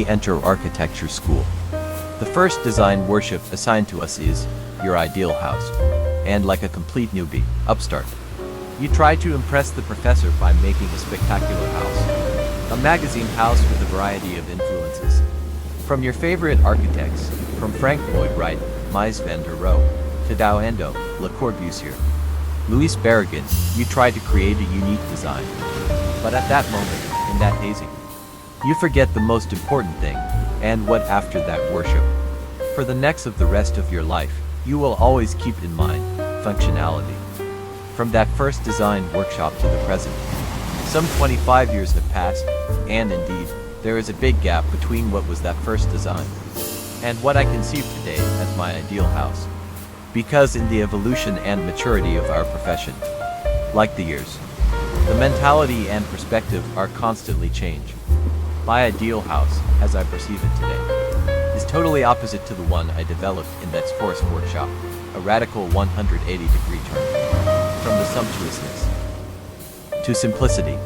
we enter architecture school. The first design worship assigned to us is your ideal house. And like a complete newbie, upstart, you try to impress the professor by making a spectacular house. A magazine house with a variety of influences. From your favorite architects, from Frank Lloyd Wright, Mies van der Rohe, to Ando, Le Corbusier, Louis Barragan, you try to create a unique design. But at that moment, in that hazing, you forget the most important thing, and what after that worship. For the next of the rest of your life, you will always keep in mind functionality. From that first design workshop to the present, some 25 years have passed, and indeed, there is a big gap between what was that first design and what I conceive today as my ideal house. Because in the evolution and maturity of our profession, like the years, the mentality and perspective are constantly changed. My ideal house, as I perceive it today, is totally opposite to the one I developed in that first workshop, a radical 180-degree turn. From the sumptuousness to simplicity.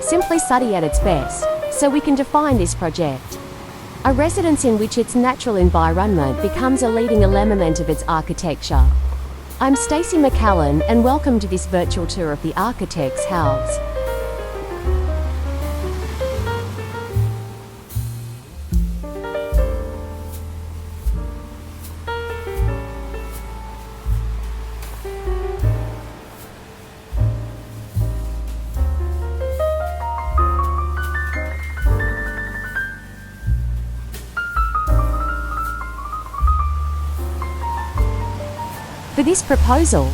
Simply study at its best, so we can define this project. A residence in which its natural environment becomes a leading element of its architecture. I'm Stacey McCallan and welcome to this virtual tour of the architect's house. For this proposal,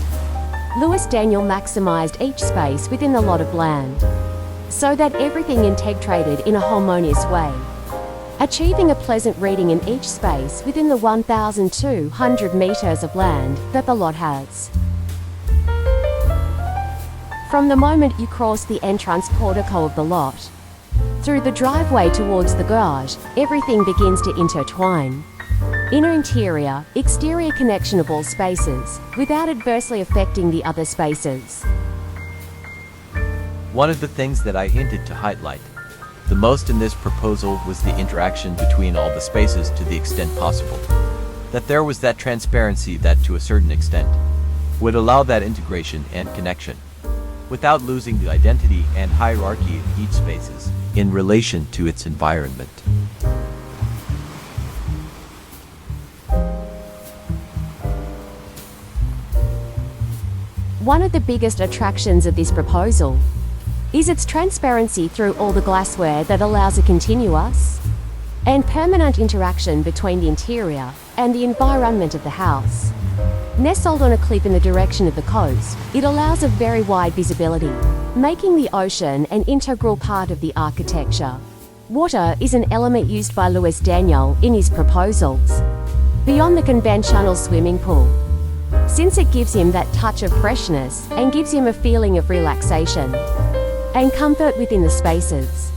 Luis Daniel maximized each space within the lot of land, so that everything integrated in a harmonious way, achieving a pleasant reading in each space within the 1,200 meters of land that the lot has. From the moment you cross the entrance portico of the lot, through the driveway towards the garage, everything begins to intertwine. Inner interior, exterior connection of all spaces, without adversely affecting the other spaces. One of the things that I hinted to highlight the most in this proposal was the interaction between all the spaces to the extent possible. That there was that transparency that to a certain extent would allow that integration and connection, without losing the identity and hierarchy of each spaces in relation to its environment. One of the biggest attractions of this proposal is its transparency through all the glassware that allows a continuous and permanent interaction between the interior and the environment of the house. Nestled on a cliff in the direction of the coast, it allows a very wide visibility, making the ocean an integral part of the architecture. Water is an element used by Luis Daniel in his proposals, beyond the conventional swimming pool, since it gives him that touch of freshness and gives him a feeling of relaxation and comfort within the spaces.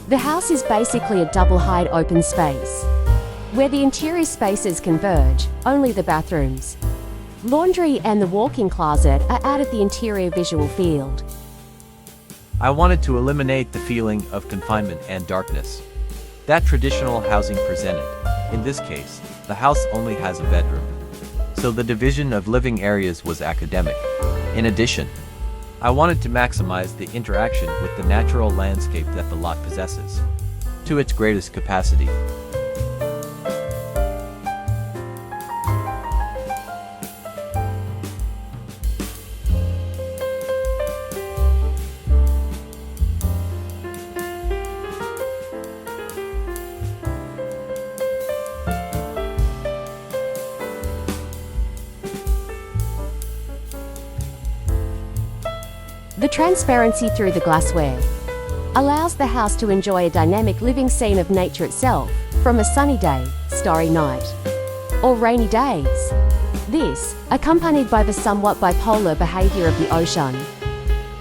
The house is basically a double-height open space, where the interior spaces converge, only the bathrooms, laundry and the walk-in closet are out of the interior visual field. I wanted to eliminate the feeling of confinement and darkness that traditional housing presented. In this case, the house only has a bedroom, so the division of living areas was academic. In addition, I wanted to maximize the interaction with the natural landscape that the lot possesses to its greatest capacity. The transparency through the glassware allows the house to enjoy a dynamic living scene of nature itself, from a sunny day, starry night, or rainy days. This, accompanied by the somewhat bipolar behavior of the ocean,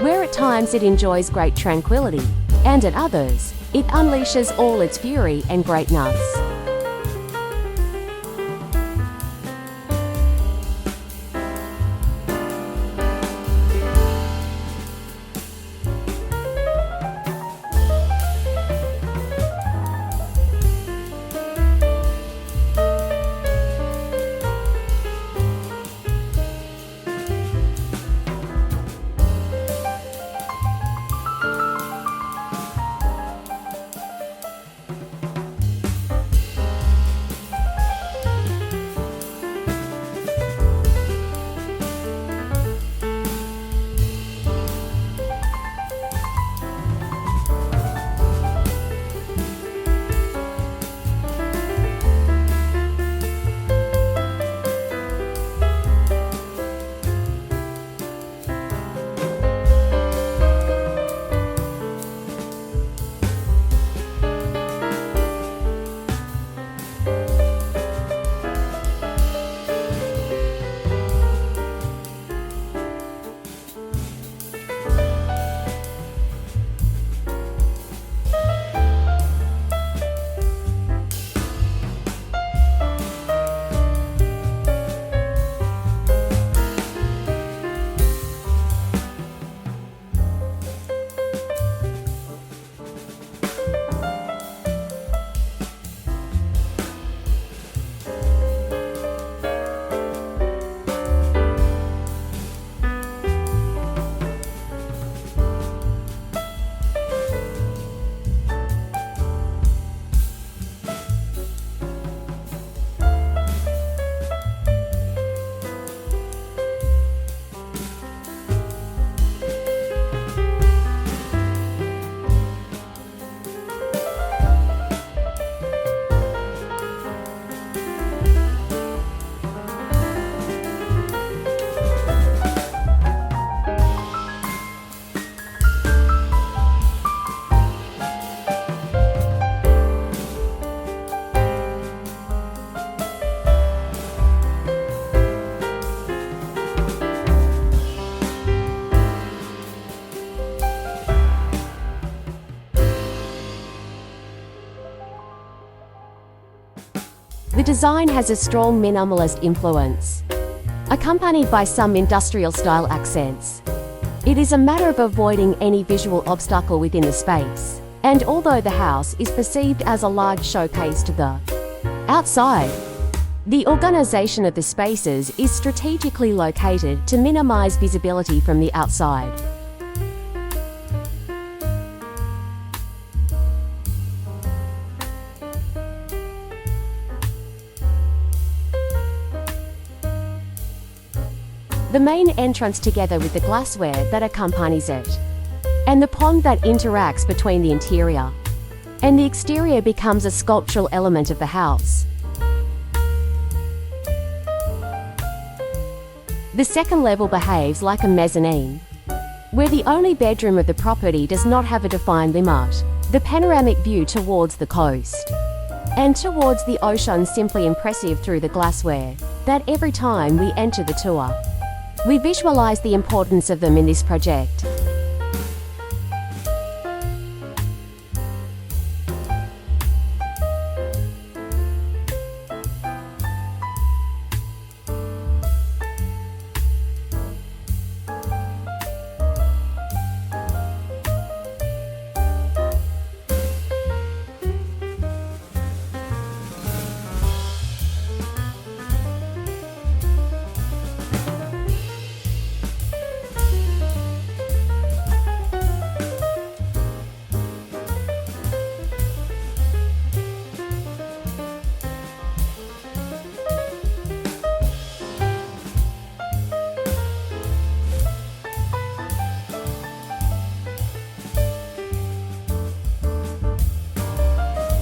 where at times it enjoys great tranquility, and at others, it unleashes all its fury and greatness. The design has a strong minimalist influence, accompanied by some industrial-style accents. It is a matter of avoiding any visual obstacle within the space, and although the house is perceived as a large showcase to the outside, the organization of the spaces is strategically located to minimize visibility from the outside. The main entrance together with the glassware that accompanies it, and the pond that interacts between the interior and the exterior becomes a sculptural element of the house. The second level behaves like a mezzanine, where the only bedroom of the property does not have a defined limit. The panoramic view towards the coast and towards the ocean simply impressive through the glassware that every time we enter the tour, we visualize the importance of them in this project.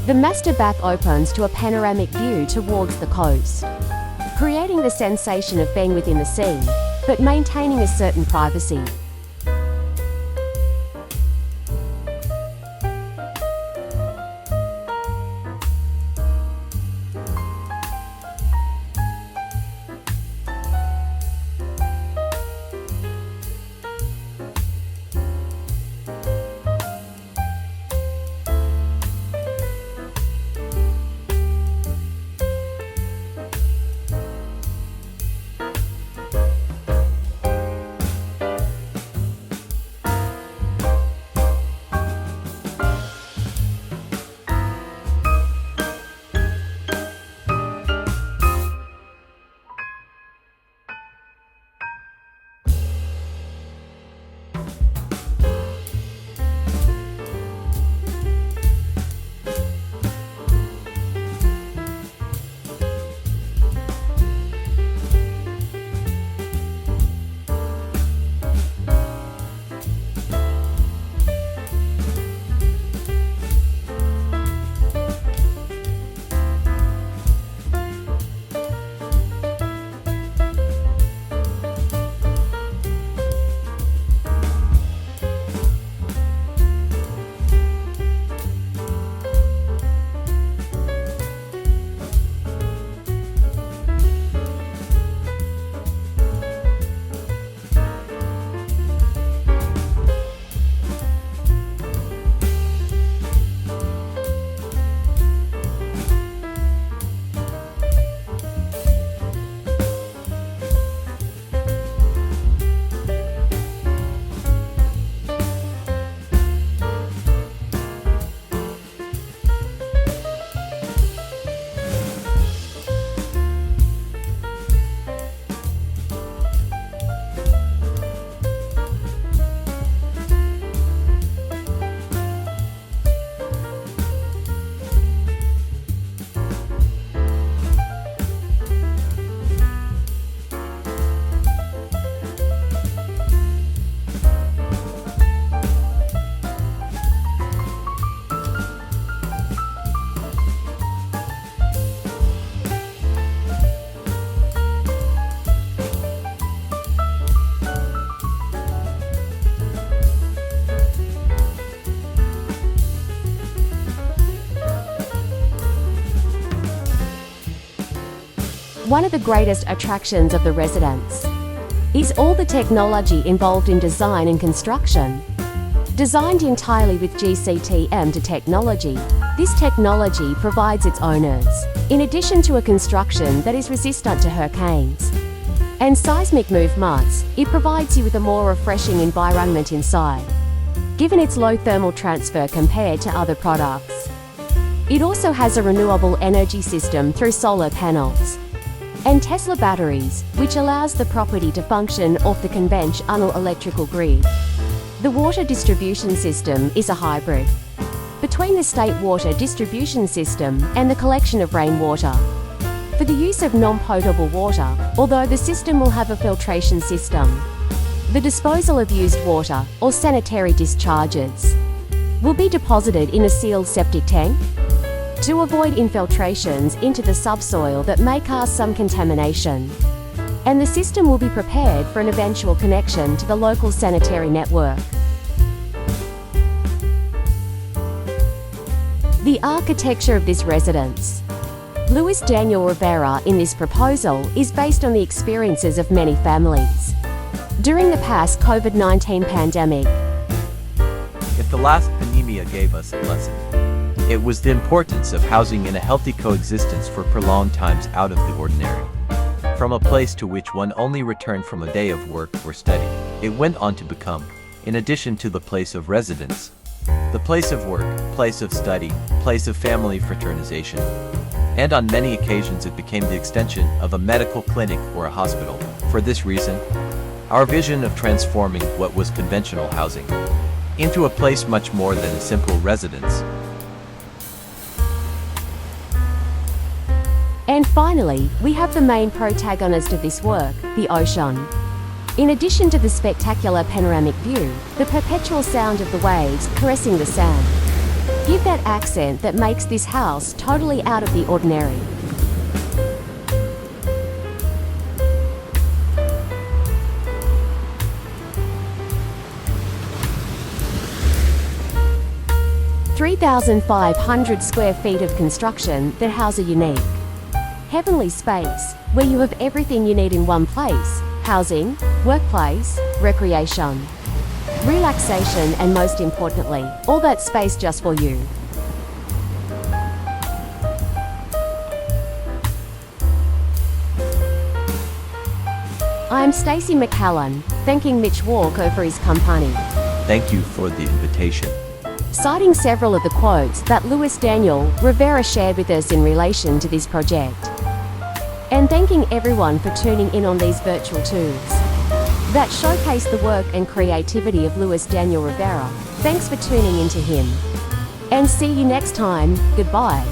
The master bath opens to a panoramic view towards the coast, creating the sensation of being within the sea, but maintaining a certain privacy. One of the greatest attractions of the residence is all the technology involved in design and construction. Designed entirely with GCTM to technology, this technology provides its owners, in addition to a construction that is resistant to hurricanes and seismic movements, it provides you with a more refreshing environment inside, given its low thermal transfer compared to other products. It also has a renewable energy system through solar panels and Tesla batteries, which allows the property to function off the conventional electrical grid. The water distribution system is a hybrid between the state water distribution system and the collection of rainwater for the use of non-potable water, although the system will have a filtration system. The disposal of used water or sanitary discharges will be deposited in a sealed septic tank to avoid infiltrations into the subsoil that may cause some contamination. And the system will be prepared for an eventual connection to the local sanitary network. The architecture of this residence, Luis Daniel Rivera, in this proposal is based on the experiences of many families during the past COVID-19 pandemic. If the last pandemia gave us a lesson, it was the importance of housing in a healthy coexistence for prolonged times out of the ordinary. From a place to which one only returned from a day of work or study, it went on to become, in addition to the place of residence, the place of work, place of study, place of family fraternization, and on many occasions it became the extension of a medical clinic or a hospital. For this reason, our vision of transforming what was conventional housing into a place much more than a simple residence. And finally, we have the main protagonist of this work, the ocean. In addition to the spectacular panoramic view, the perpetual sound of the waves caressing the sand Give that accent that makes this house totally out of the ordinary. (3,500 square feet of construction that house a unique, heavenly space where you have everything you need in one place: housing, workplace, recreation, relaxation, and most importantly, all that space just for you. I'm Stacey McCallan, thanking Mitch Walker for his company, Thank you for the invitation. citing several of the quotes that Luis Daniel Rivera shared with us in relation to this project, and thanking everyone for tuning in on these virtual tours that showcase the work and creativity of Luis Daniel Rivera. Thanks for tuning into him, and see you next time. Goodbye.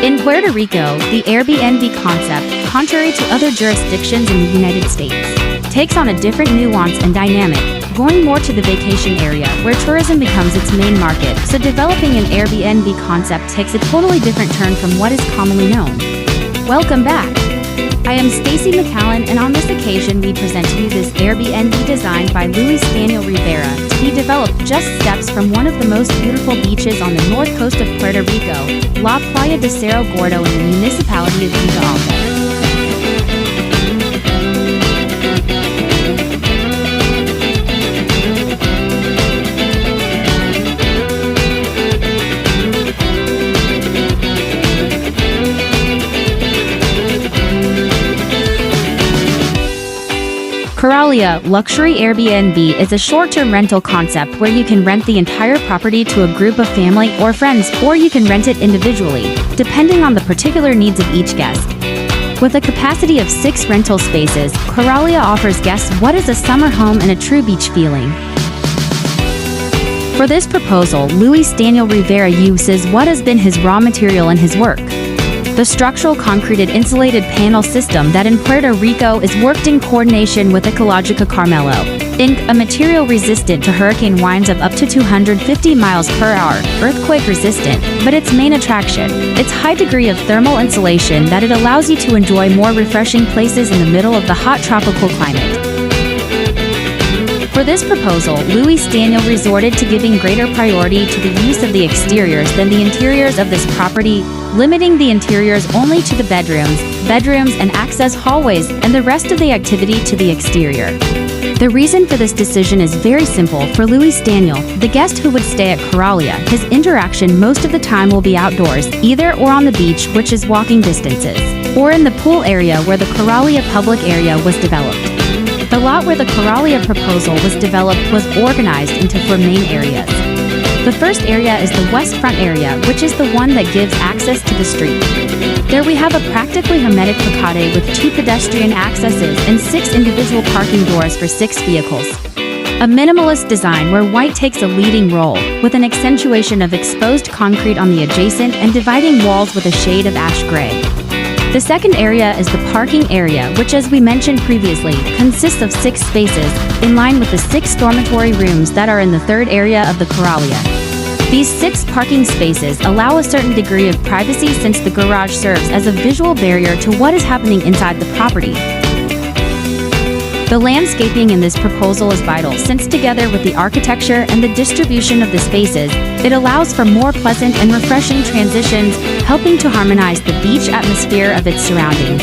In Puerto Rico, the Airbnb concept, contrary to other jurisdictions in the United States, takes on a different nuance and dynamic, going more to the vacation area where tourism becomes its main market, so developing an Airbnb concept takes a totally different turn from what is commonly known. Welcome back! I am Stacy McAllen, and on this occasion we present to you this Airbnb designed by Luis Daniel Rivera to be developed just steps from one of the most beautiful beaches on the north coast of Puerto Rico, La Playa de Cerro Gordo in the municipality of Punta Alta. Coralia Luxury Airbnb is a short-term rental concept where you can rent the entire property to a group of family or friends, or you can rent it individually, depending on the particular needs of each guest. With a capacity of 6 rental spaces, Coralia offers guests what is a summer home and a true beach feeling. For this proposal, Luis Daniel Rivera uses what has been his raw material in his work. The structural concreted insulated panel system that in Puerto Rico is worked in coordination with Ecologica Carmelo, Inc., a material resistant to hurricane winds of up to 250 miles per hour, earthquake resistant, but its main attraction, its high degree of thermal insulation that it allows you to enjoy more refreshing places in the middle of the hot tropical climate. For this proposal, Luis Daniel resorted to giving greater priority to the use of the exteriors than the interiors of this property, limiting the interiors only to the bedrooms and access hallways, and the rest of the activity to the exterior. The reason for this decision is very simple. For Luis Daniel, the guest who would stay at Coralia, his interaction most of the time will be outdoors, either or on the beach, which is walking distances, or in the pool area where the Coralia public area was developed. The lot where the Coralia proposal was developed was organized into 4 main areas. The first area is the west front area, which is the one that gives access to the street. There we have a practically hermetic facade with 2 pedestrian accesses and 6 individual parking doors for 6 vehicles. A minimalist design where white takes a leading role, with an accentuation of exposed concrete on the adjacent and dividing walls with a shade of ash gray. The second area is the parking area, which, as we mentioned previously, consists of 6 spaces, in line with the 6 dormitory rooms that are in the third area of the Coralia. These 6 parking spaces allow a certain degree of privacy since the garage serves as a visual barrier to what is happening inside the property. The landscaping in this proposal is vital since, together with the architecture and the distribution of the spaces, it allows for more pleasant and refreshing transitions, helping to harmonize the beach atmosphere of its surroundings.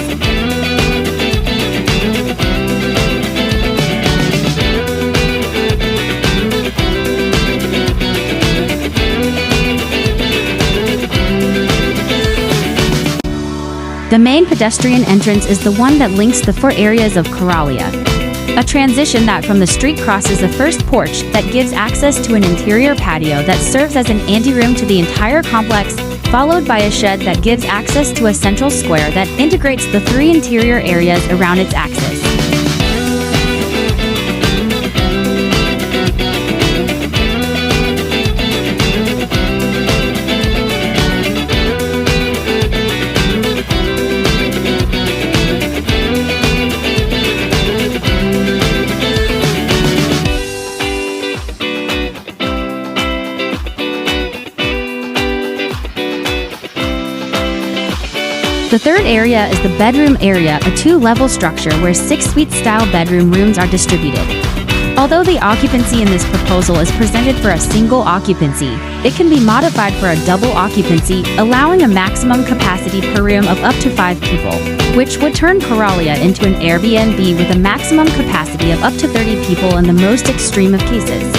The main pedestrian entrance is the one that links the 4 areas of Coralia. A transition that from the street crosses a first porch that gives access to an interior patio that serves as an anteroom to the entire complex, followed by a shed that gives access to a central square that integrates the 3 interior areas around its axis. The third area is the bedroom area, a 2-level structure where 6 suite-style bedroom rooms are distributed. Although the occupancy in this proposal is presented for a single occupancy, it can be modified for a double occupancy, allowing a maximum capacity per room of up to 5 people, which would turn Coralia into an Airbnb with a maximum capacity of up to 30 people in the most extreme of cases.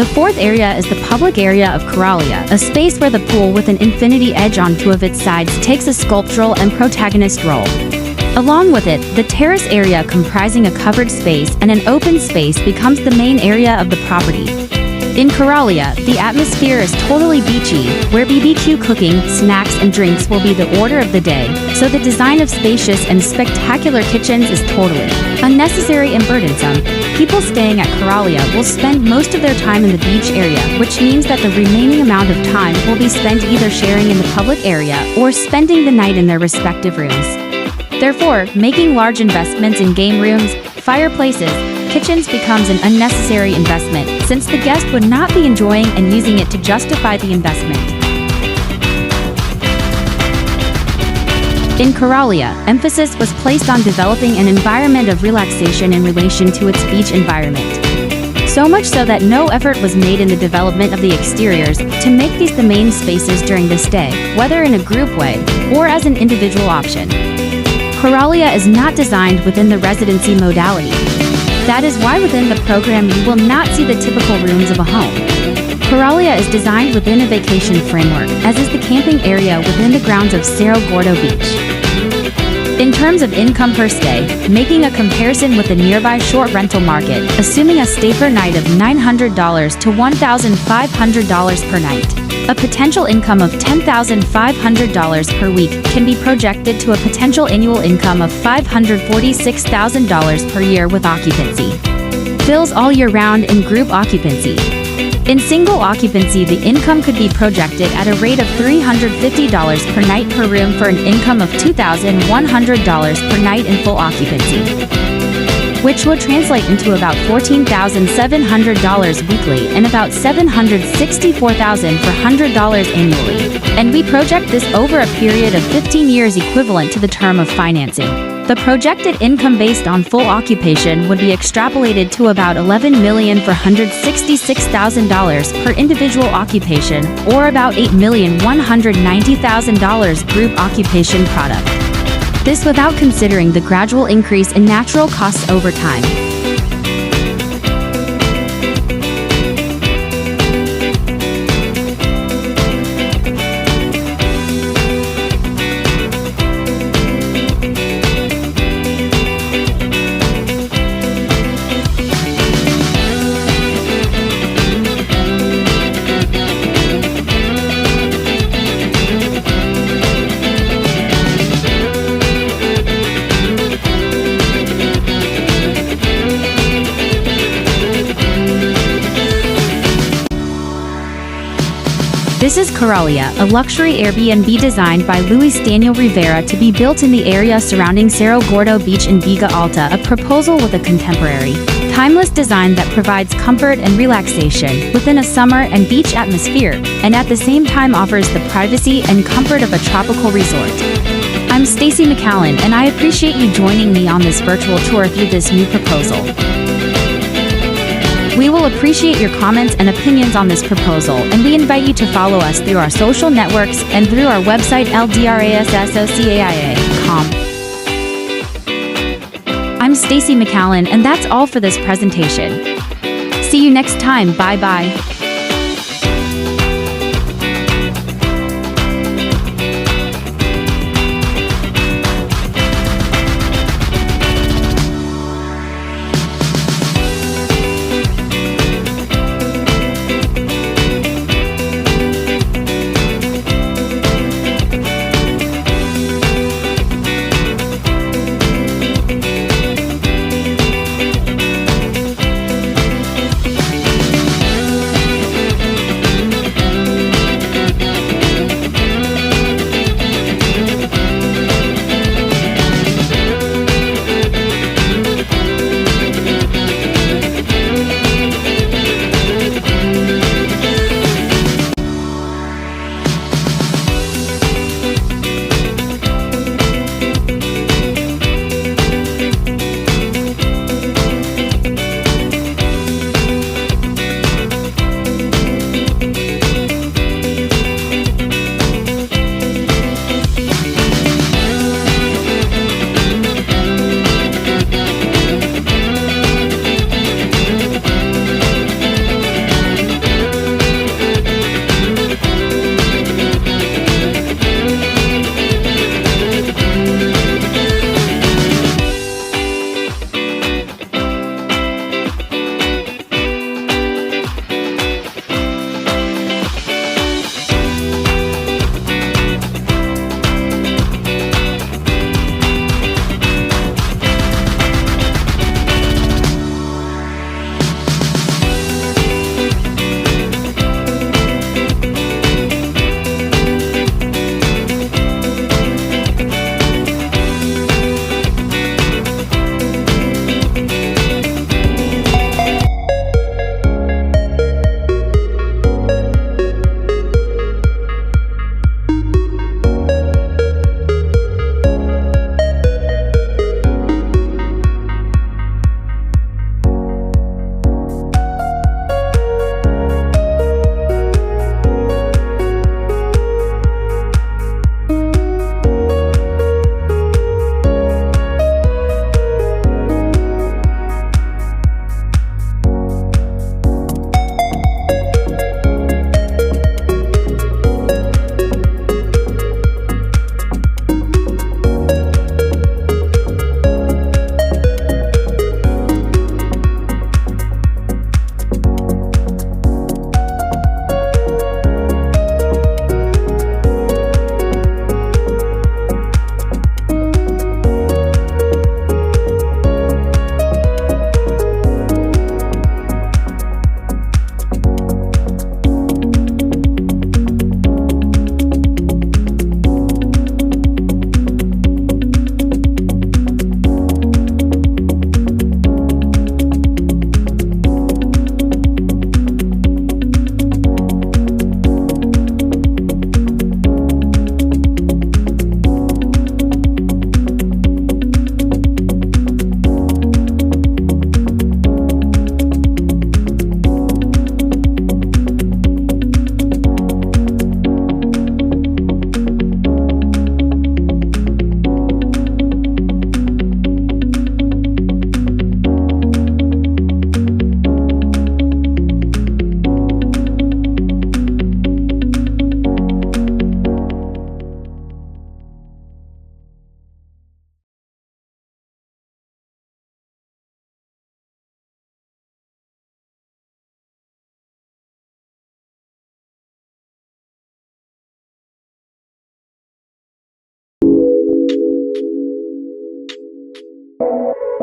The fourth area is the public area of Coralia, a space where the pool with an infinity edge on two of its sides takes a sculptural and protagonist role. Along with it, the terrace area comprising a covered space and an open space becomes the main area of the property. In Coralia, the atmosphere is totally beachy, where BBQ cooking, snacks, and drinks will be the order of the day, so the design of spacious and spectacular kitchens is totally unnecessary and burdensome. People staying at Coralia will spend most of their time in the beach area, which means that the remaining amount of time will be spent either sharing in the public area or spending the night in their respective rooms. Therefore, making large investments in game rooms, fireplaces, kitchens becomes an unnecessary investment, since the guest would not be enjoying and using it to justify the investment. In Coralia, emphasis was placed on developing an environment of relaxation in relation to its beach environment. So much so that no effort was made in the development of the exteriors to make these the main spaces during the stay, whether in a group way or as an individual option. Coralia is not designed within the residency modality. That is why within the program you will not see the typical rooms of a home. Coralia is designed within a vacation framework, as is the camping area within the grounds of Cerro Gordo Beach. In terms of income per stay, making a comparison with the nearby short rental market, assuming a stay per night of $900 to $1,500 per night, a potential income of $10,500 per week can be projected to a potential annual income of $546,000 per year with occupancy. Fills all year round in group occupancy. In single occupancy, the income could be projected at a rate of $350 per night per room for an income of $2,100 per night in full occupancy, which would translate into about $14,700 weekly and about $764,400 annually. And we project this over a period of 15 years equivalent to the term of financing. The projected income based on full occupation would be extrapolated to about $11,466,000 per individual occupation, or about $8,190,000 group occupation product. This without considering the gradual increase in natural costs over time. This is Coralia, a luxury Airbnb designed by Luis Daniel Rivera to be built in the area surrounding Cerro Gordo Beach in Vega Alta, a proposal with a contemporary, timeless design that provides comfort and relaxation within a summer and beach atmosphere, and at the same time offers the privacy and comfort of a tropical resort. I'm Stacy McAllen, and I appreciate you joining me on this virtual tour through this new proposal. We will appreciate your comments and opinions on this proposal, and we invite you to follow us through our social networks and through our website ldrassocaia.com. I'm Stacy McAllen, and that's all for this presentation. See you next time. Bye-bye.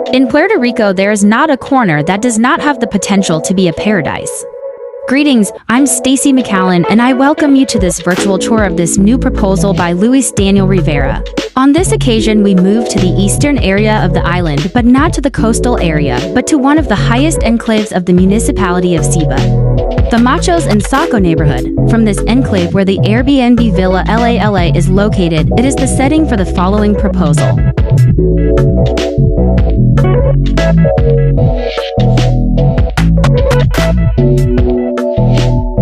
In Puerto Rico, there is not a corner that does not have the potential to be a paradise. Greetings, I'm Stacy McAllen, and I welcome you to this virtual tour of this new proposal by Luis Daniel Rivera. On this occasion, we move to the eastern area of the island, but not to the coastal area, but to one of the highest enclaves of the municipality of Ciba, the Machos and Saco neighborhood. From this enclave where the Airbnb Villa LA is located, it is the setting for the following proposal.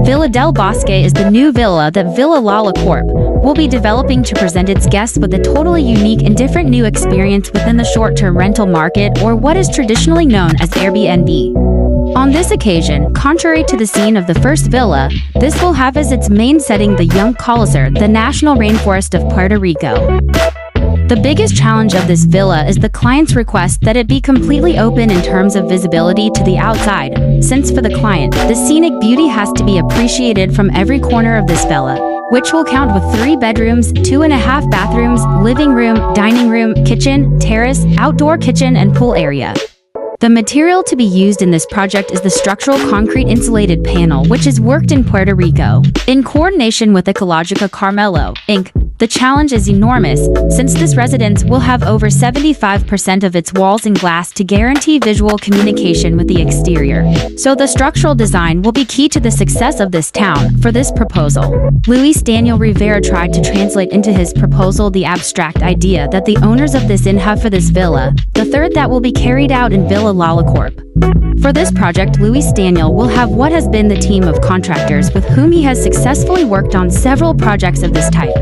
Villa del Bosque is the new villa that Villa Lala Corp will be developing to present its guests with a totally unique and different new experience within the short-term rental market, or what is traditionally known as Airbnb. On this occasion, contrary to the scene of the first villa, this will have as its main setting the Young Colisar, the national rainforest of Puerto Rico. The biggest challenge of this villa is the client's request that it be completely open in terms of visibility to the outside, since for the client, the scenic beauty has to be appreciated from every corner of this villa, which will count with 3 bedrooms, 2.5 bathrooms, living room, dining room, kitchen, terrace, outdoor kitchen, and pool area. The material to be used in this project is the structural concrete insulated panel, which is worked in Puerto Rico, in coordination with Ecologica Carmelo, Inc. The challenge is enormous, since this residence will have over 75% of its walls in glass to guarantee visual communication with the exterior. So the structural design will be key to the success of this town. For this proposal, Luis Daniel Rivera tried to translate into his proposal the abstract idea that the owners of this inn have for this villa, the third that will be carried out in Villa Lala Corp. For this project, Luis Daniel will have what has been the team of contractors with whom he has successfully worked on several projects of this type.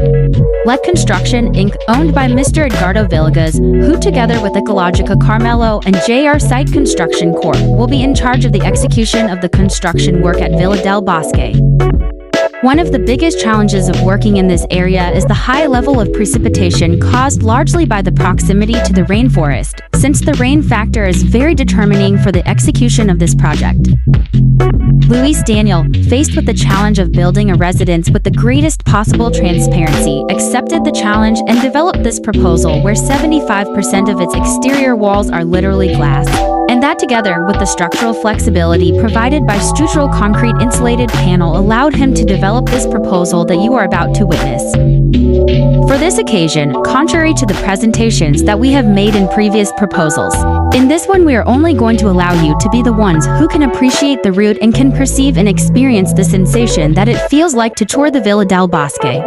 Let Construction, Inc., owned by Mr. Edgardo Villegas, who together with Ecologica Carmelo and JR Site Construction Corp. will be in charge of the execution of the construction work at Villa del Bosque. One of the biggest challenges of working in this area is the high level of precipitation caused largely by the proximity to the rainforest, since the rain factor is very determining for the execution of this project. Luis Daniel, faced with the challenge of building a residence with the greatest possible transparency, accepted the challenge and developed this proposal where 75% of its exterior walls are literally glass, and that together with the structural flexibility provided by structural concrete insulated panel allowed him to develop this proposal that you are about to witness. For this occasion, contrary to the presentations that we have made in previous proposals, in this one we are only going to allow you to be the ones who can appreciate the route and can perceive and experience the sensation that it feels like to tour the Villa del Bosque.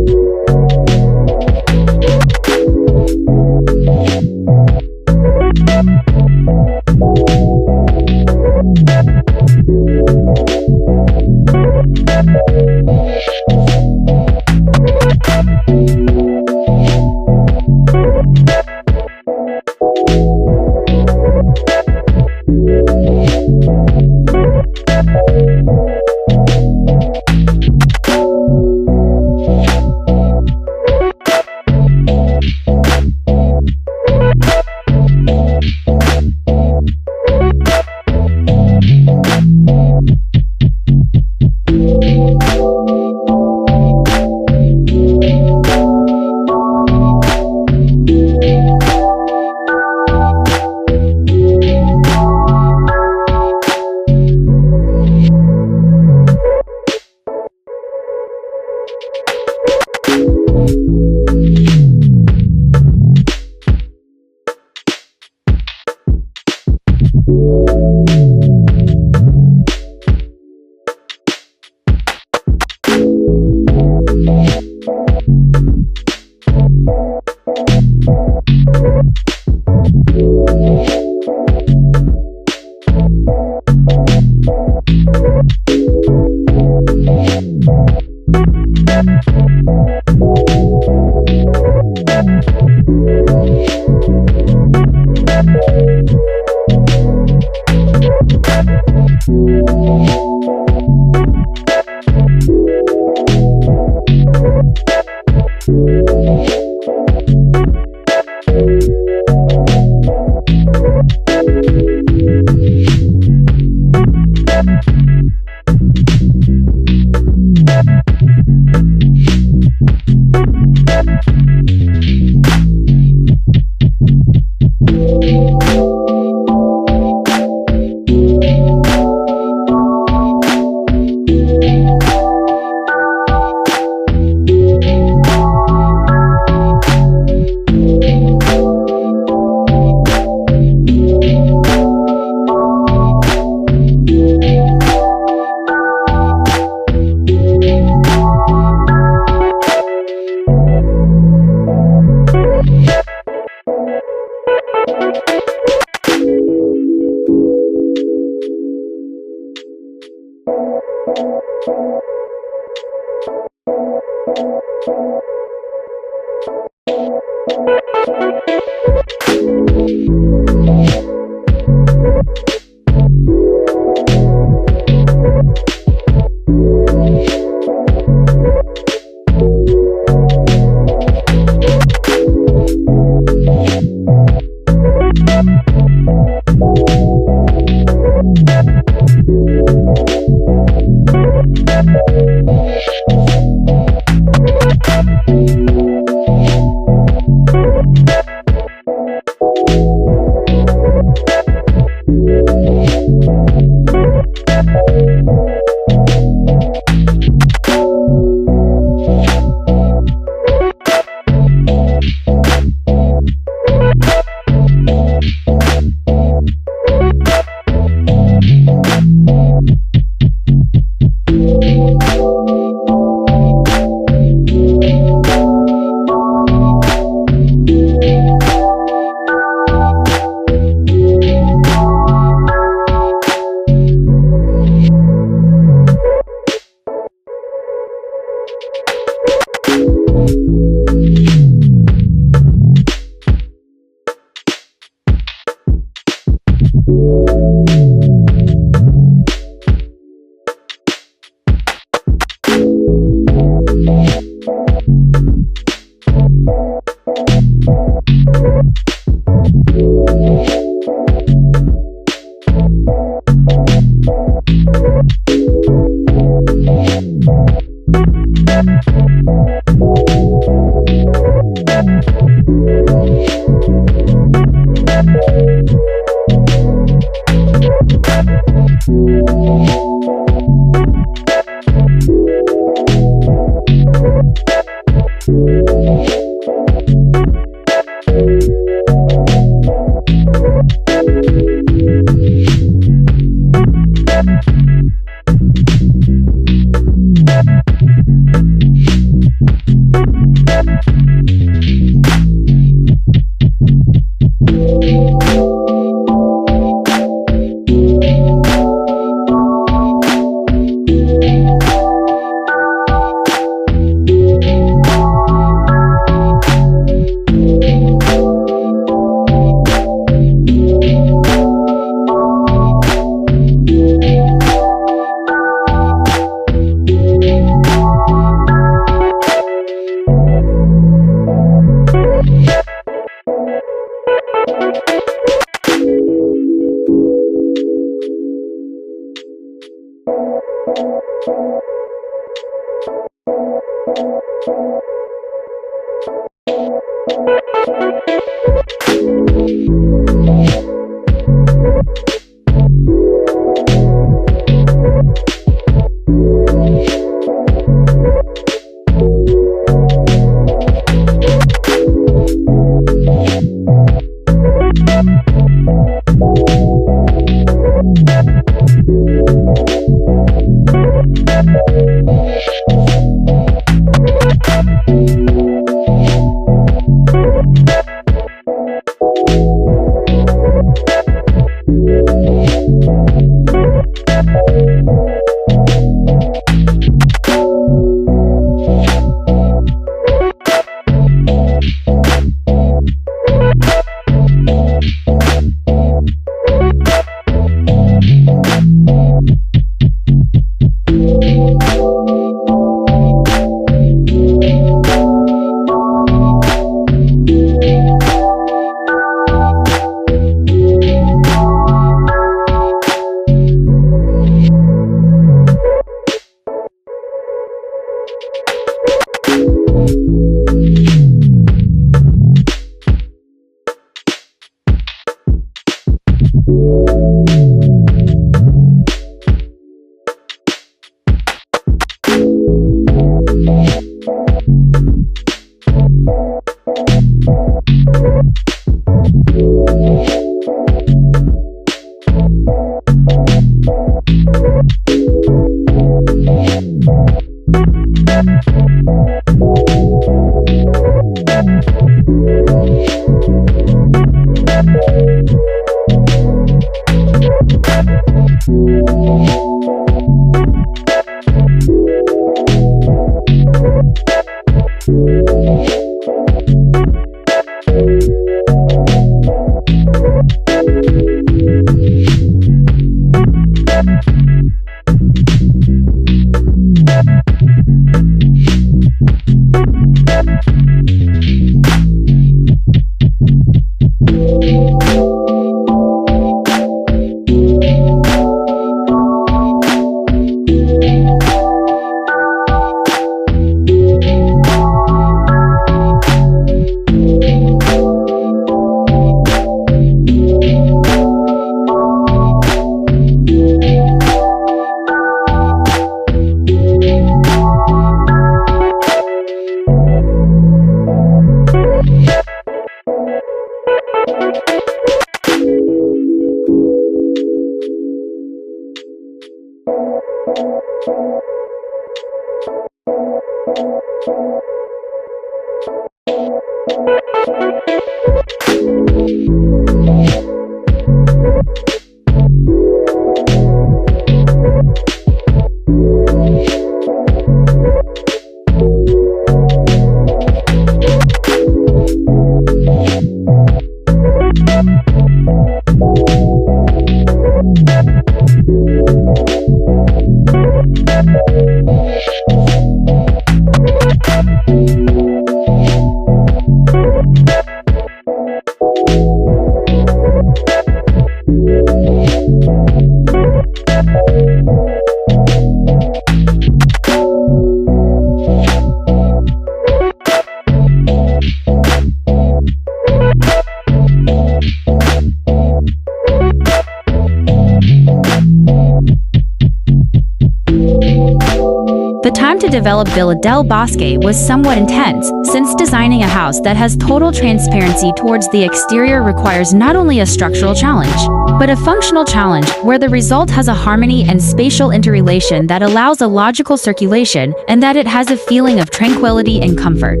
The time to develop Villa del Bosque was somewhat intense, since designing a house that has total transparency towards the exterior requires not only a structural challenge, but a functional challenge where the result has a harmony and spatial interrelation that allows a logical circulation and that it has a feeling of tranquility and comfort.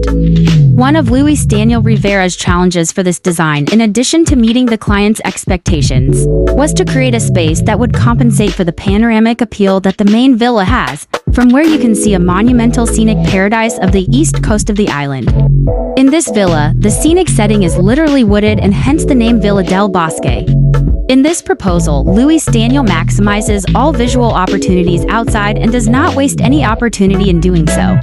One of Luis Daniel Rivera's challenges for this design, in addition to meeting the client's expectations, was to create a space that would compensate for the panoramic appeal that the main villa has, from where you can see a monumental scenic paradise of the east coast of the island. In this villa, the scenic setting is literally wooded and hence the name Villa del Bosque. In this proposal, Luis Daniel maximizes all visual opportunities outside and does not waste any opportunity in doing so.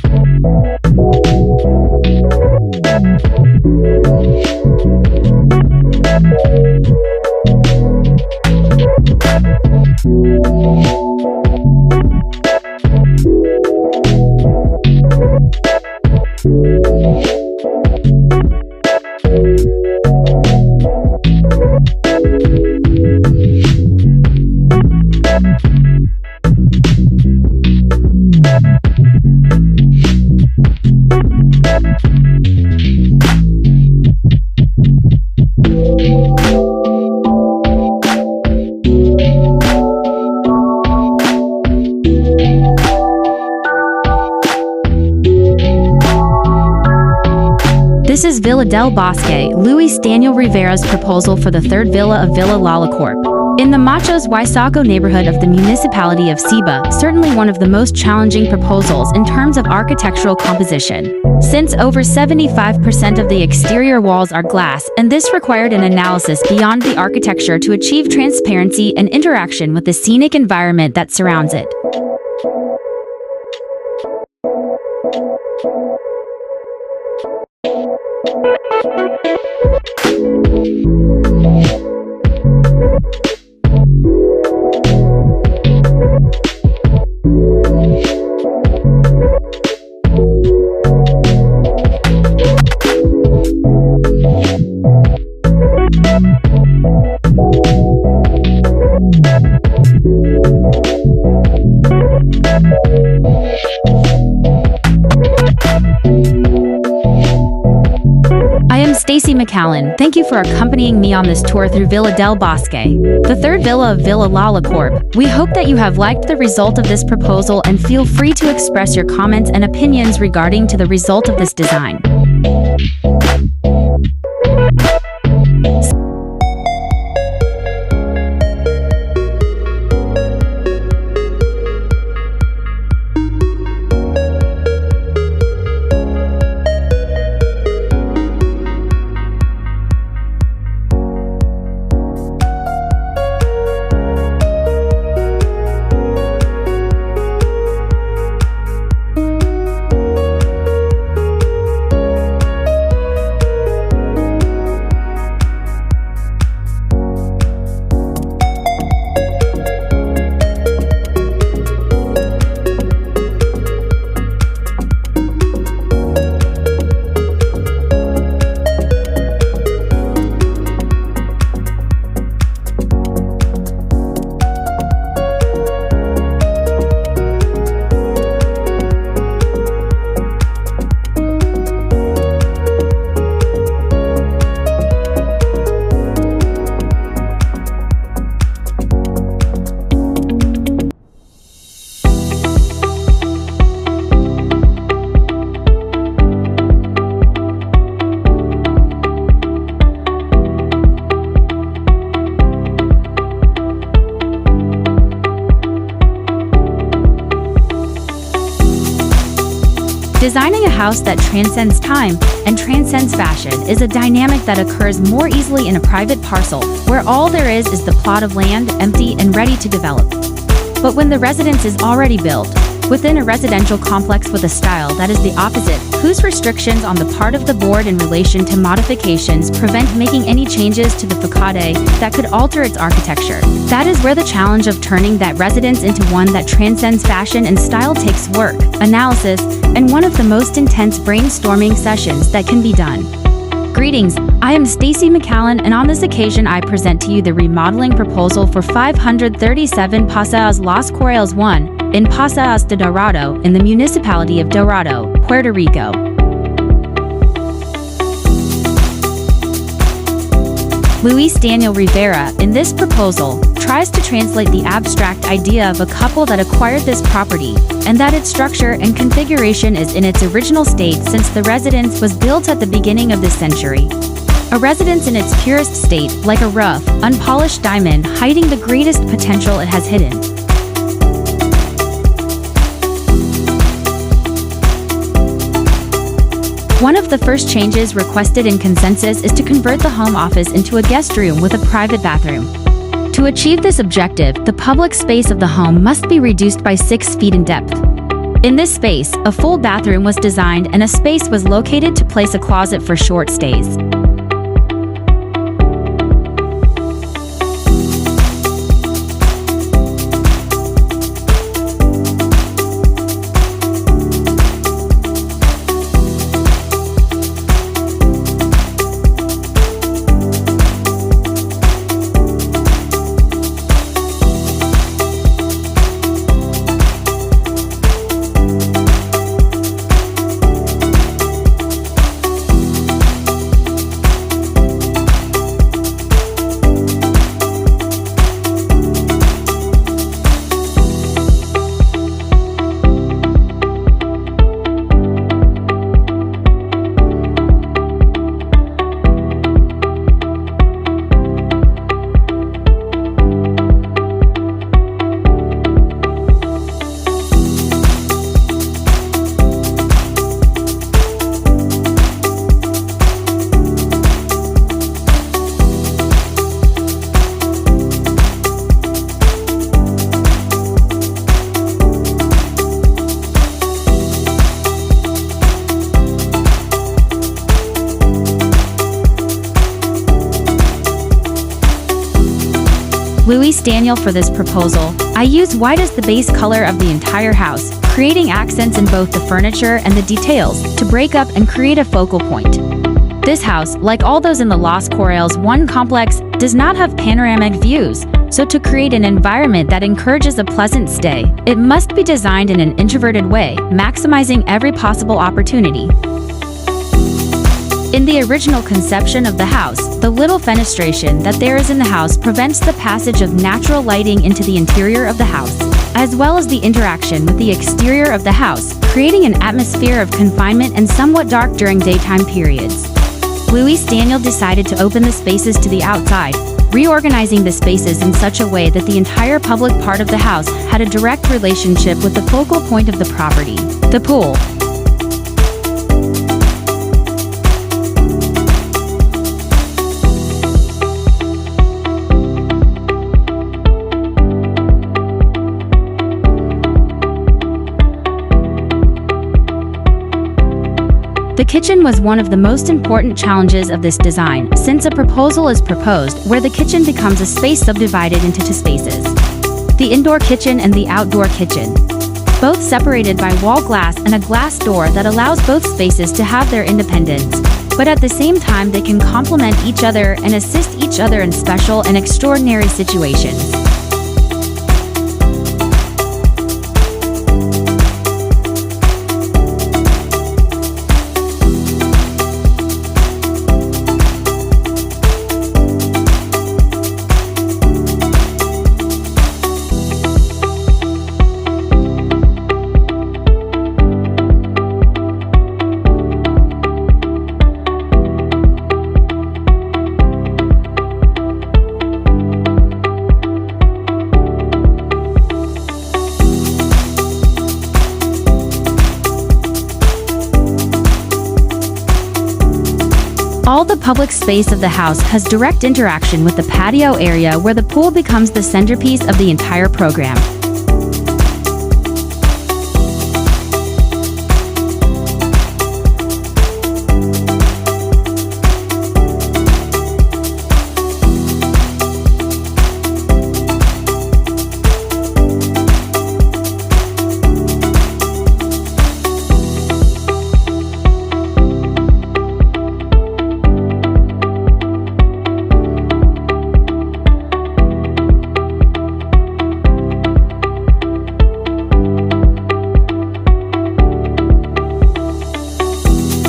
This is Villa del Bosque, Luis Daniel Rivera's proposal for the third villa of Villa Lala Corp. In the Machos Huaysaco neighborhood of the municipality of Ciba, certainly one of the most challenging proposals in terms of architectural composition. Since over 75% of the exterior walls are glass, and this required an analysis beyond the architecture to achieve transparency and interaction with the scenic environment that surrounds it. Stacy McAllen, thank you for accompanying me on this tour through Villa del Bosque, the third villa of Villa Lala Corp. We hope that you have liked the result of this proposal and feel free to express your comments and opinions regarding to the result of this design. Designing a house that transcends time and transcends fashion is a dynamic that occurs more easily in a private parcel, where all there is the plot of land, empty and ready to develop. But when the residence is already built, within a residential complex with a style that is the opposite, whose restrictions on the part of the board in relation to modifications prevent making any changes to the facade that could alter its architecture. That is where the challenge of turning that residence into one that transcends fashion and style takes work, analysis, and one of the most intense brainstorming sessions that can be done. Greetings, I am Stacy McAllen, and on this occasion I present to you the remodeling proposal for 537 Paseos Las Corrales 1 in Paseos de Dorado in the municipality of Dorado, Puerto Rico. Luis Daniel Rivera, in this proposal, tries to translate the abstract idea of a couple that acquired this property, and that its structure and configuration is in its original state since the residence was built at the beginning of this century. A residence in its purest state, like a rough, unpolished diamond hiding the greatest potential it has hidden. One of the first changes requested in consensus is to convert the home office into a guest room with a private bathroom. To achieve this objective, the public space of the home must be reduced by 6 feet in depth. In this space, a full bathroom was designed and a space was located to place a closet for short stays. Luis Daniel for this proposal. I use white as the base color of the entire house, creating accents in both the furniture and the details to break up and create a focal point. This house, like all those in the Los Corrales One complex, does not have panoramic views, so to create an environment that encourages a pleasant stay, it must be designed in an introverted way, maximizing every possible opportunity. In the original conception of the house, the little fenestration that there is in the house prevents the passage of natural lighting into the interior of the house, as well as the interaction with the exterior of the house, creating an atmosphere of confinement and somewhat dark during daytime periods. Luis Daniel decided to open the spaces to the outside, reorganizing the spaces in such a way that the entire public part of the house had a direct relationship with the focal point of the property, the pool. The kitchen was one of the most important challenges of this design, since a proposal is proposed where the kitchen becomes a space subdivided into two spaces. The indoor kitchen and the outdoor kitchen. Both separated by wall glass and a glass door that allows both spaces to have their independence, but at the same time they can complement each other and assist each other in special and extraordinary situations. All the public space of the house has direct interaction with the patio area where the pool becomes the centerpiece of the entire program.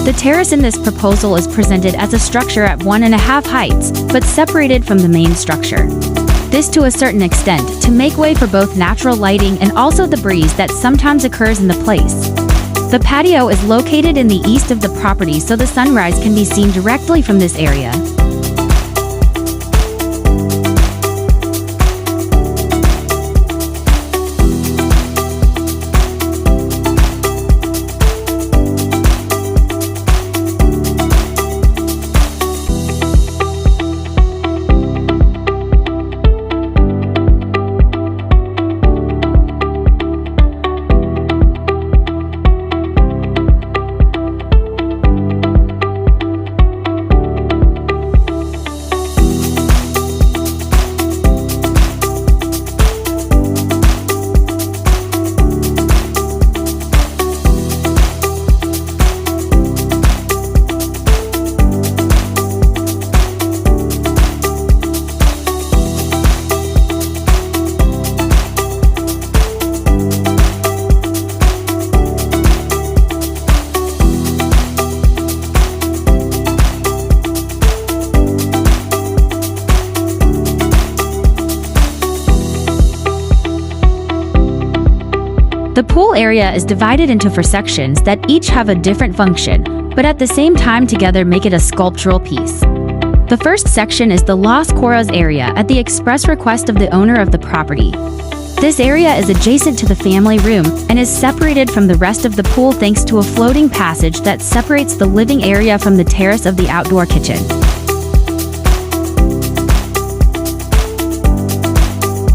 The terrace in this proposal is presented as a structure at 1.5 heights, but separated from the main structure. This to a certain extent to make way for both natural lighting and also the breeze that sometimes occurs in the place. The patio is located in the east of the property so the sunrise can be seen directly from this area. The pool area is divided into 4 sections that each have a different function, but at the same time together make it a sculptural piece. The first section is the Los Corrales area at the express request of the owner of the property. This area is adjacent to the family room and is separated from the rest of the pool thanks to a floating passage that separates the living area from the terrace of the outdoor kitchen.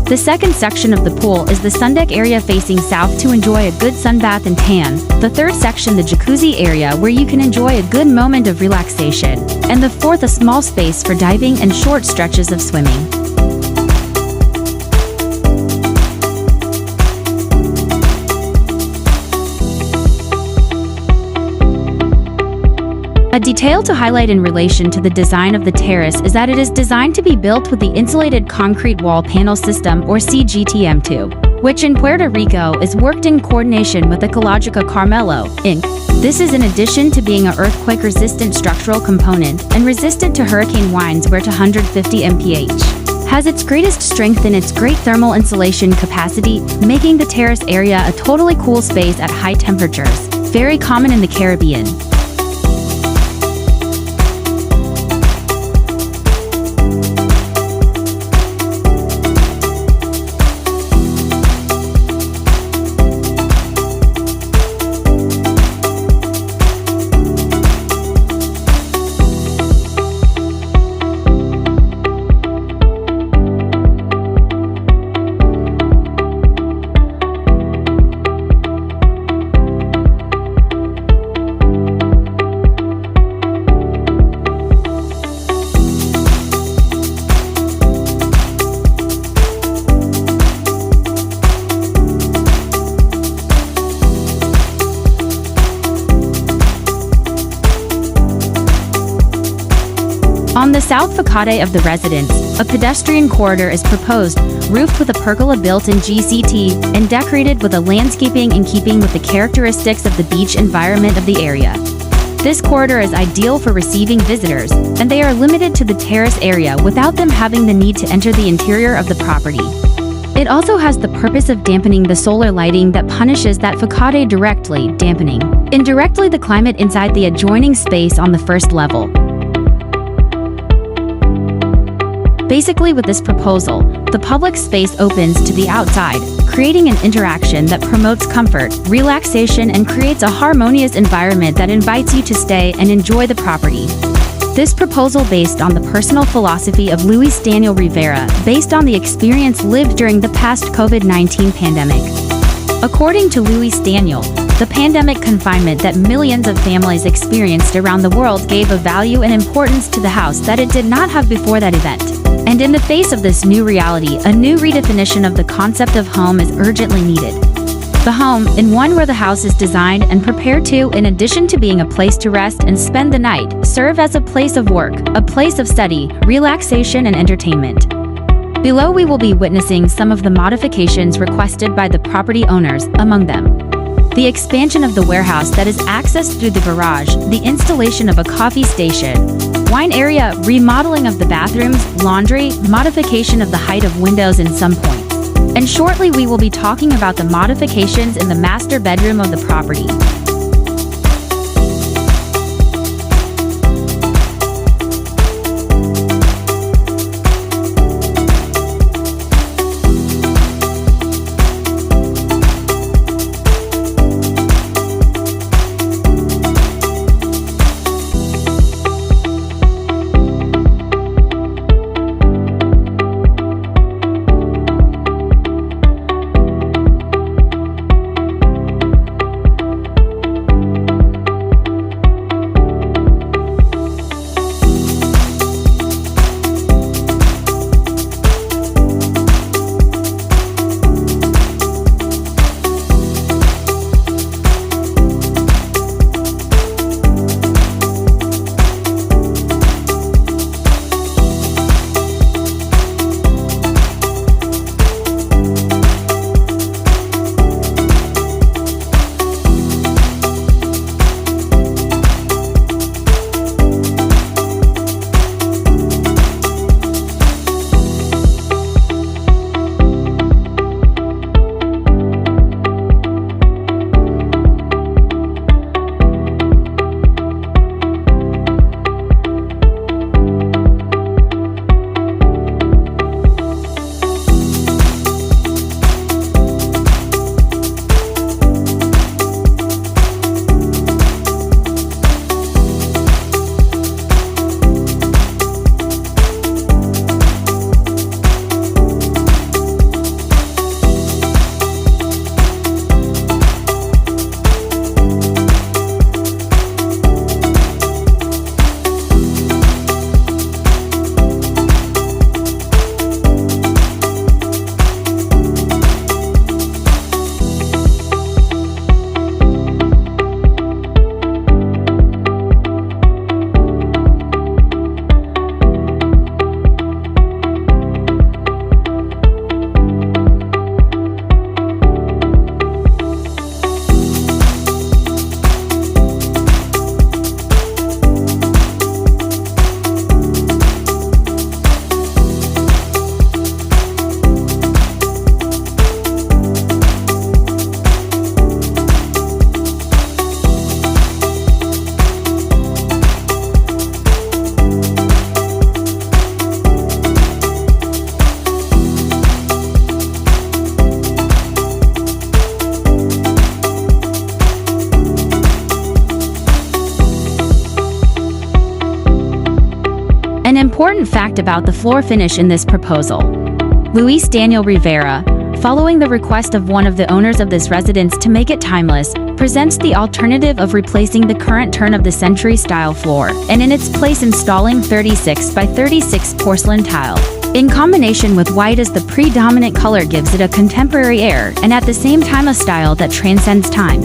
The second section of the pool is the sun deck area facing south to enjoy a good sunbath and tan. The third section, the jacuzzi area, where you can enjoy a good moment of relaxation. And the fourth, a small space for diving and short stretches of swimming. A detail to highlight in relation to the design of the terrace is that it is designed to be built with the Insulated Concrete Wall Panel System, or CGTM2, which in Puerto Rico is worked in coordination with Ecologica Carmelo, Inc. This is in addition to being an earthquake-resistant structural component and resistant to hurricane winds where to 150 mph. Has its greatest strength in its great thermal insulation capacity, making the terrace area a totally cool space at high temperatures, very common in the Caribbean. On the south facade of the residence, a pedestrian corridor is proposed, roofed with a pergola built in GCT, and decorated with a landscaping in keeping with the characteristics of the beach environment of the area. This corridor is ideal for receiving visitors, and they are limited to the terrace area without them having the need to enter the interior of the property. It also has the purpose of dampening the solar lighting that punishes that facade directly, dampening indirectly the climate inside the adjoining space on the first level. Basically, with this proposal, the public space opens to the outside, creating an interaction that promotes comfort, relaxation, and creates a harmonious environment that invites you to stay and enjoy the property. This proposal based on the personal philosophy of Luis Daniel Rivera, based on the experience lived during the past COVID-19 pandemic. According to Luis Daniel, the pandemic confinement that millions of families experienced around the world gave a value and importance to the house that it did not have before that event. And in the face of this new reality, a new redefinition of the concept of home is urgently needed. The home, in one where the house is designed and prepared to, in addition to being a place to rest and spend the night, serve as a place of work, a place of study, relaxation, and entertainment. Below we will be witnessing some of the modifications requested by the property owners, among them the expansion of the warehouse that is accessed through the garage, the installation of a coffee station, wine area, remodeling of the bathrooms, laundry, modification of the height of windows in some points. And shortly we will be talking about the modifications in the master bedroom of the property. Important fact about the floor finish in this proposal. Luis Daniel Rivera, following the request of one of the owners of this residence to make it timeless, presents the alternative of replacing the current turn-of-the-century style floor, and in its place installing 36 by 36 porcelain tile. In combination with white as the predominant color gives it a contemporary air and at the same time a style that transcends time.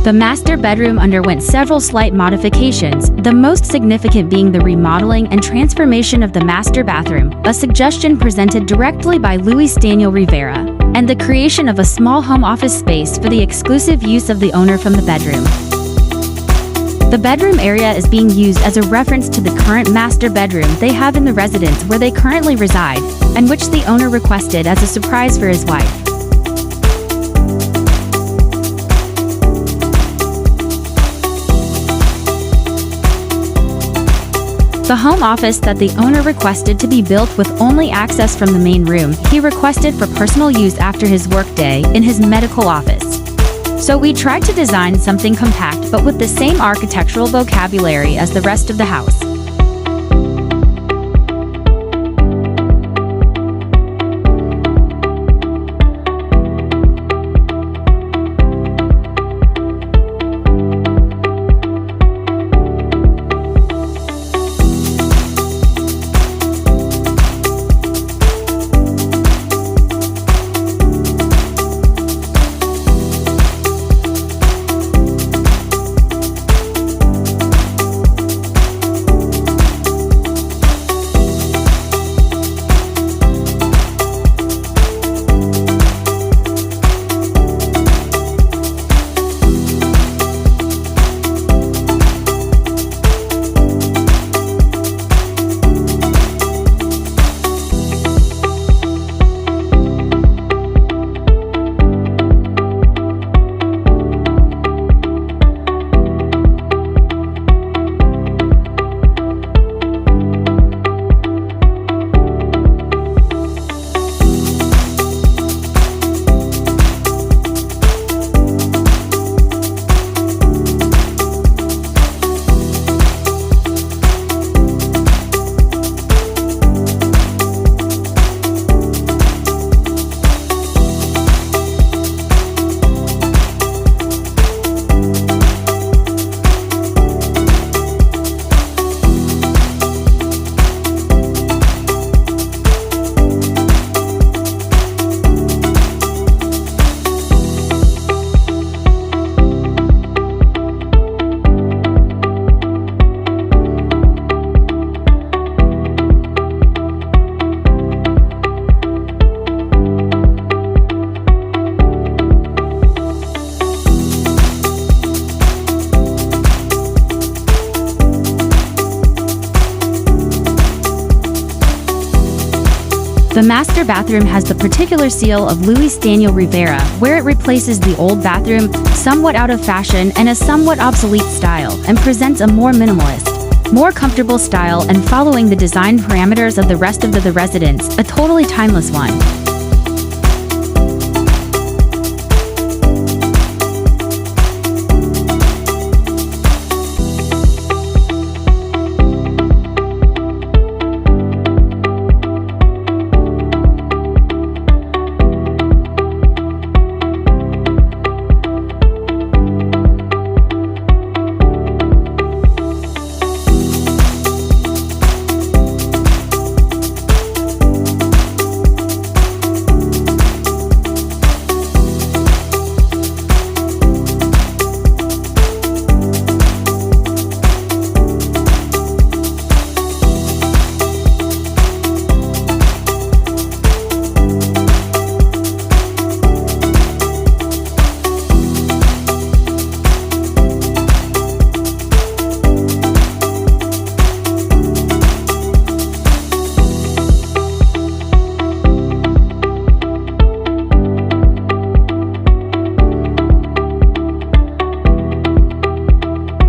The master bedroom underwent several slight modifications, the most significant being the remodeling and transformation of the master bathroom, a suggestion presented directly by Luis Daniel Rivera, and the creation of a small home office space for the exclusive use of the owner from the bedroom. The bedroom area is being used as a reference to the current master bedroom they have in the residence where they currently reside, and which the owner requested as a surprise for his wife. The home office that the owner requested to be built with only access from the main room he requested for personal use after his workday in his medical office. So we tried to design something compact but with the same architectural vocabulary as the rest of the house. The master bathroom has the particular seal of Luis Daniel Rivera, where it replaces the old bathroom, somewhat out of fashion and a somewhat obsolete style, and presents a more minimalist, more comfortable style and following the design parameters of the rest of the residence, a totally timeless one.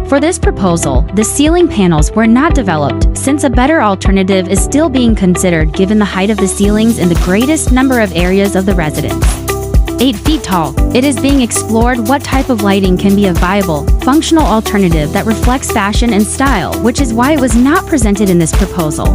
For this proposal, the ceiling panels were not developed, since a better alternative is still being considered given the height of the ceilings in the greatest number of areas of the residence. 8 feet tall, it is being explored what type of lighting can be a viable, functional alternative that reflects fashion and style, which is why it was not presented in this proposal.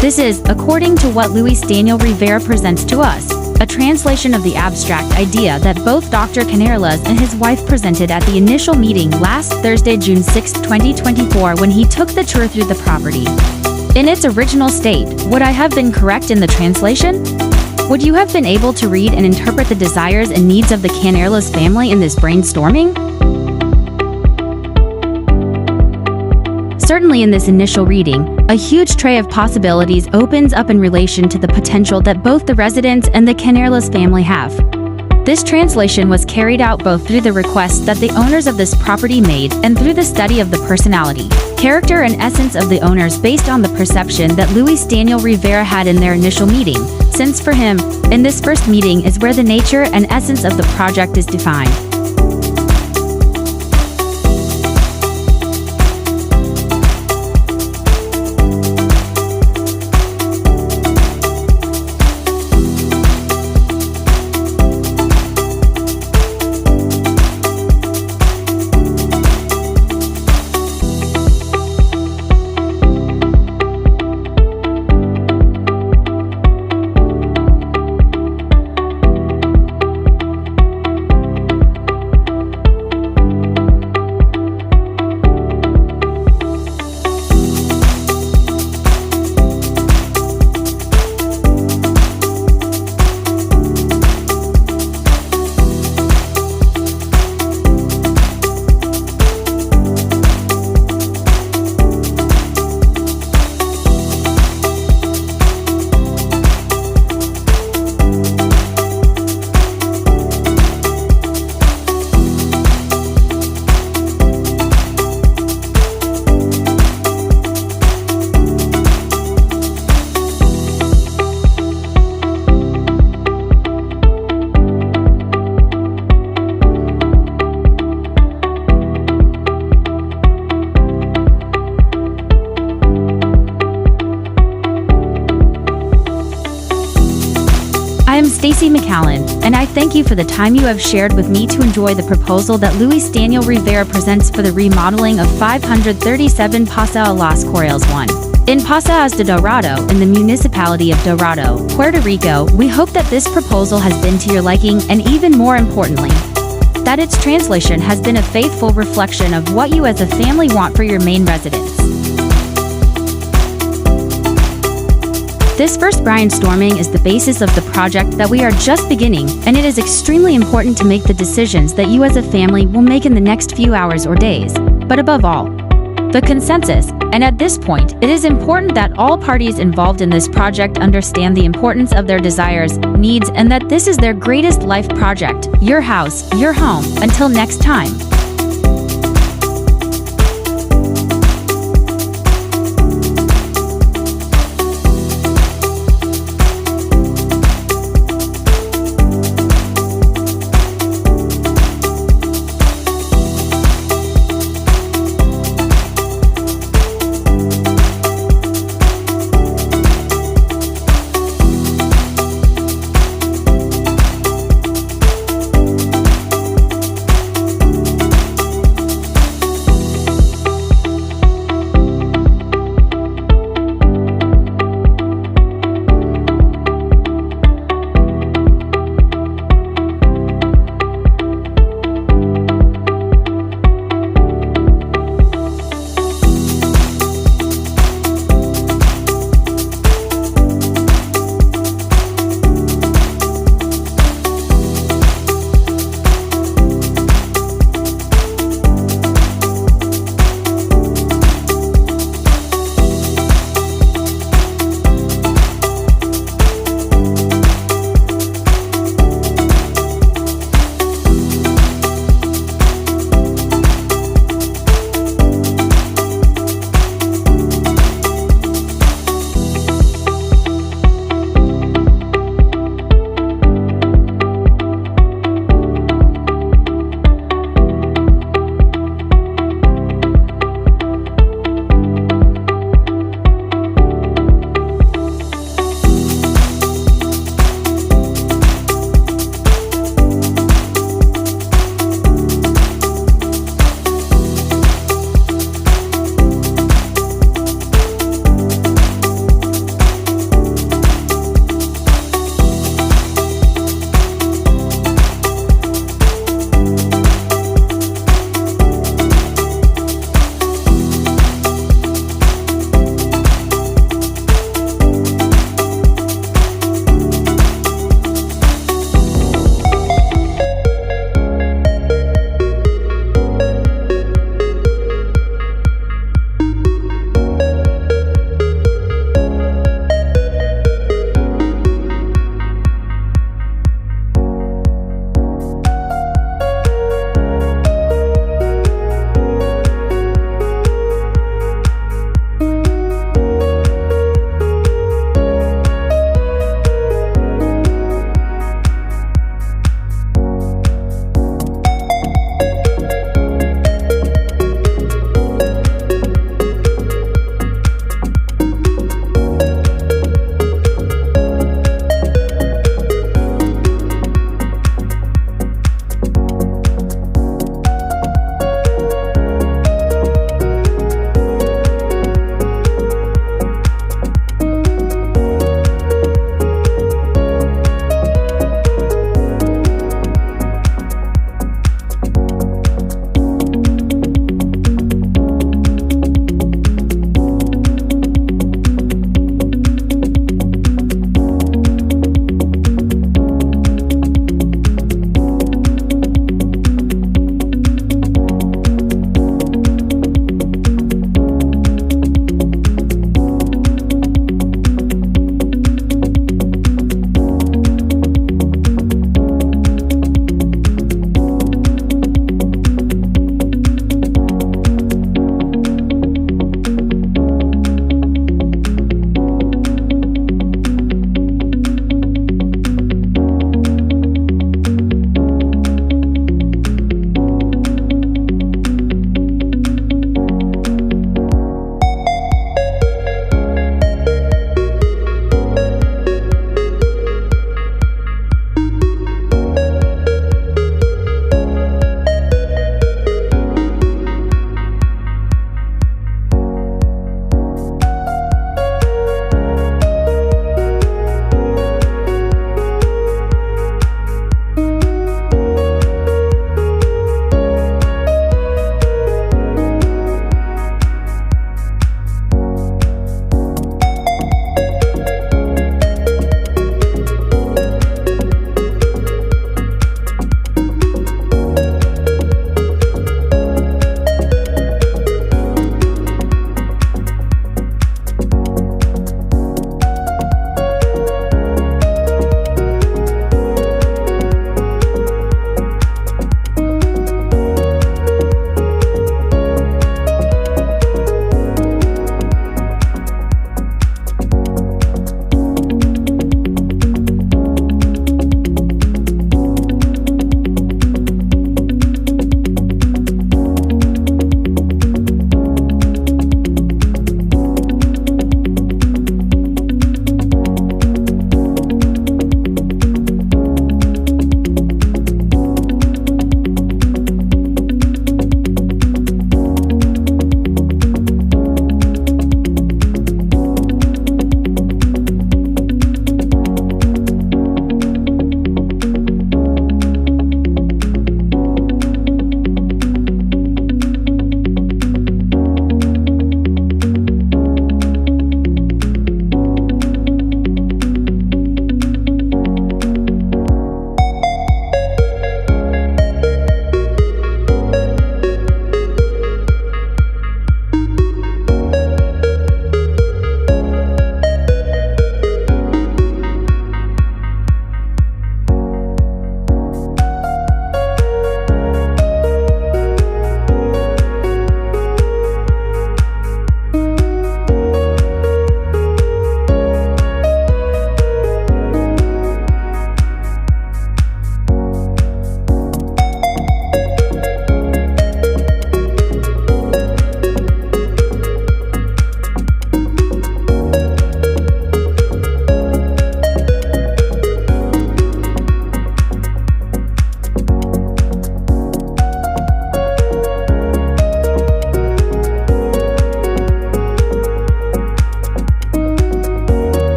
This is, according to what Luis Daniel Rivera presents to us, a translation of the abstract idea that both Dr. Canarlas and his wife presented at the initial meeting last Thursday, June 6, 2024, when he took the tour through the property. In its original state, would I have been correct in the translation? Would you have been able to read and interpret the desires and needs of the Canarlas family in this brainstorming? Certainly in this initial reading, a huge tray of possibilities opens up in relation to the potential that both the residents and the Canarlas family have. This translation was carried out both through the requests that the owners of this property made and through the study of the personality, character and essence of the owners based on the perception that Luis Daniel Rivera had in their initial meeting, since for him, in this first meeting is where the nature and essence of the project is defined. Tracy McAllen, and I thank you for the time you have shared with me to enjoy the proposal that Luis Daniel Rivera presents for the remodeling of 537 Paseo Las Corrales 1. In Paseos de Dorado, in the municipality of Dorado, Puerto Rico, we hope that this proposal has been to your liking and, even more importantly, that its translation has been a faithful reflection of what you as a family want for your main residence. This first brainstorming is the basis of the project that we are just beginning, and it is extremely important to make the decisions that you as a family will make in the next few hours or days, but above all, the consensus. And at this point, it is important that all parties involved in this project understand the importance of their desires, needs, and that this is their greatest life project, your house, your home. Until next time.